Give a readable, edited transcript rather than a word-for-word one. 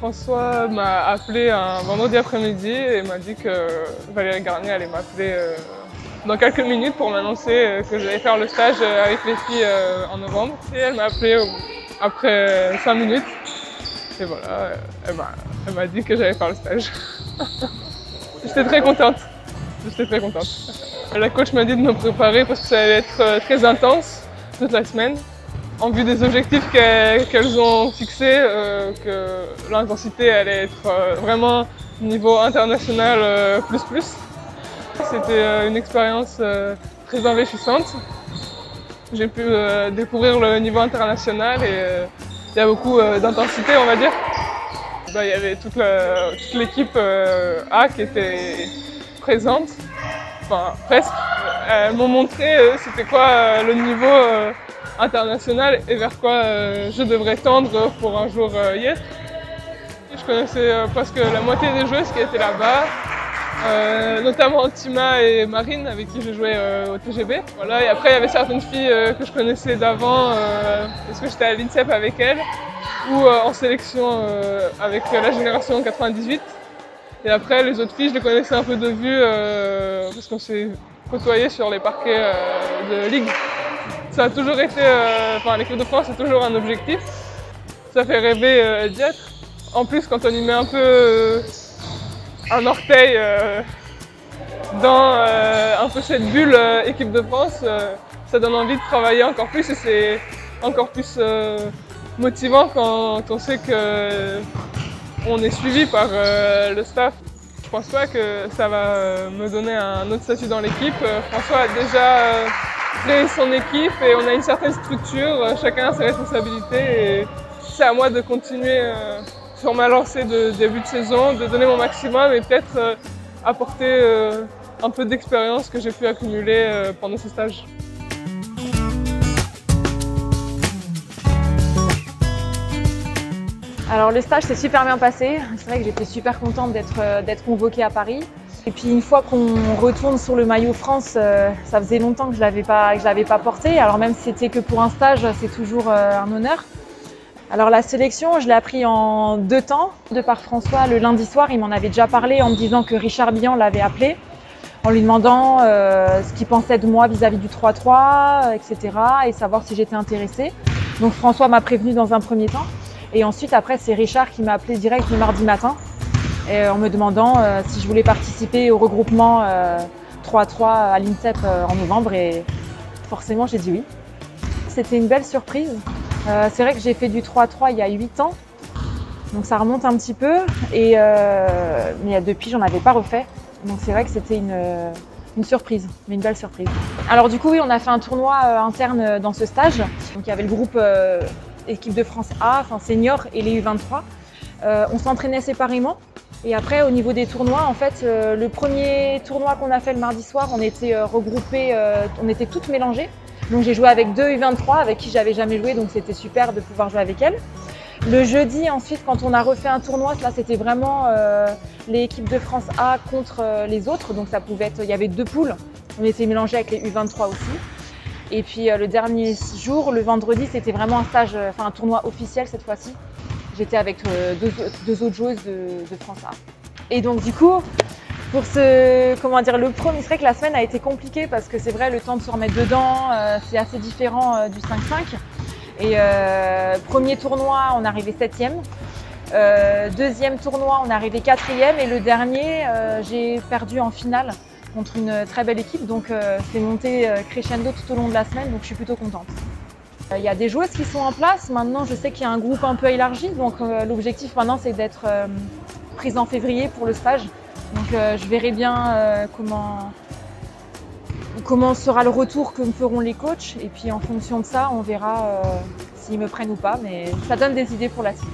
François m'a appelé un vendredi après-midi et m'a dit que Valérie Garnier allait m'appeler dans quelques minutes pour m'annoncer que j'allais faire le stage avec les filles en novembre. Et elle m'a appelé après 5 minutes. Et voilà, elle m'a dit que j'allais faire le stage. J'étais très contente. J'étais très contente. La coach m'a dit de me préparer parce que ça allait être très intense toute la semaine. En vue des objectifs qu'elles ont fixés, que l'intensité allait être vraiment niveau international plus. C'était une expérience très enrichissante. J'ai pu découvrir le niveau international et il y a beaucoup d'intensité, on va dire. Il y avait toute l'équipe A qui était présente, enfin presque. Elles m'ont montré c'était quoi le niveau international et vers quoi je devrais tendre pour un jour y être. Je connaissais presque la moitié des joueuses qui étaient là-bas, notamment Tima et Marine avec qui je jouais au TGB. Voilà. Et après il y avait certaines filles que je connaissais d'avant parce que j'étais à l'INSEP avec elles ou en sélection avec la génération 98. Et après les autres filles je les connaissais un peu de vue parce qu'on s'est côtoyés sur les parquets de ligue. Ça a toujours été, l'équipe de France c'est toujours un objectif. Ça fait rêver d'y être. En plus, quand on y met un peu un orteil dans un peu cette bulle équipe de France, ça donne envie de travailler encore plus et c'est encore plus motivant quand on sait qu'on est suivi par le staff. Je pense pas que ça va me donner un autre statut dans l'équipe. François a déjà créé son équipe et on a une certaine structure, chacun a ses responsabilités et c'est à moi de continuer sur ma lancée de début de saison, de donner mon maximum et peut-être apporter un peu d'expérience que j'ai pu accumuler pendant ce stage. Alors le stage s'est super bien passé, c'est vrai que j'étais super contente d'être convoquée à Paris. Et puis une fois qu'on retourne sur le maillot France, ça faisait longtemps que je l'avais pas porté. Alors même si c'était que pour un stage, c'est toujours un honneur. Alors la sélection, je l'ai appris en 2 temps. De par François, le lundi soir, il m'en avait déjà parlé en me disant que Richard Bihan l'avait appelé, en lui demandant ce qu'il pensait de moi vis-à-vis du 3-3, etc. et savoir si j'étais intéressée. Donc François m'a prévenu dans un premier temps. Et ensuite, après, c'est Richard qui m'a appelé direct le mardi matin en me demandant si je voulais participer au regroupement 3-3 à l'INSEP en novembre. Et forcément, j'ai dit oui. C'était une belle surprise. C'est vrai que j'ai fait du 3-3 il y a 8 ans, donc ça remonte un petit peu. Mais depuis, j'en avais pas refait. Donc c'est vrai que c'était une surprise, mais une belle surprise. Alors du coup, oui, on a fait un tournoi interne dans ce stage. Donc il y avait le groupe équipe de France A, enfin senior et les U23. On s'entraînait séparément. Et après, au niveau des tournois, en fait, le premier tournoi qu'on a fait le mardi soir, on était regroupés, on était toutes mélangées. Donc j'ai joué avec 2 U23 avec qui j'avais jamais joué, donc c'était super de pouvoir jouer avec elles. Le jeudi, ensuite, quand on a refait un tournoi, là c'était vraiment l'équipe de France A contre les autres. Donc ça pouvait être, il y avait 2 poules. On était mélangés avec les U23 aussi. Et puis le dernier jour, le vendredi, c'était vraiment un stage, un tournoi officiel cette fois-ci. J'étais avec deux autres joueuses de France A. Et donc du coup, pour le premier, c'est vrai que la semaine a été compliquée parce que c'est vrai, le temps de se remettre dedans, c'est assez différent du 5-5. Et premier tournoi, on est arrivé 7e. Deuxième tournoi, on est arrivé 4e. Et le dernier, j'ai perdu en finale contre une très belle équipe. Donc c'est monté crescendo tout au long de la semaine, donc je suis plutôt contente. Il y a des joueuses qui sont en place. Maintenant, je sais qu'il y a un groupe un peu élargi. Donc l'objectif maintenant, c'est d'être prise en février pour le stage. Donc je verrai bien comment sera le retour que me feront les coachs. Et puis en fonction de ça, on verra s'ils me prennent ou pas. Mais ça donne des idées pour la suite.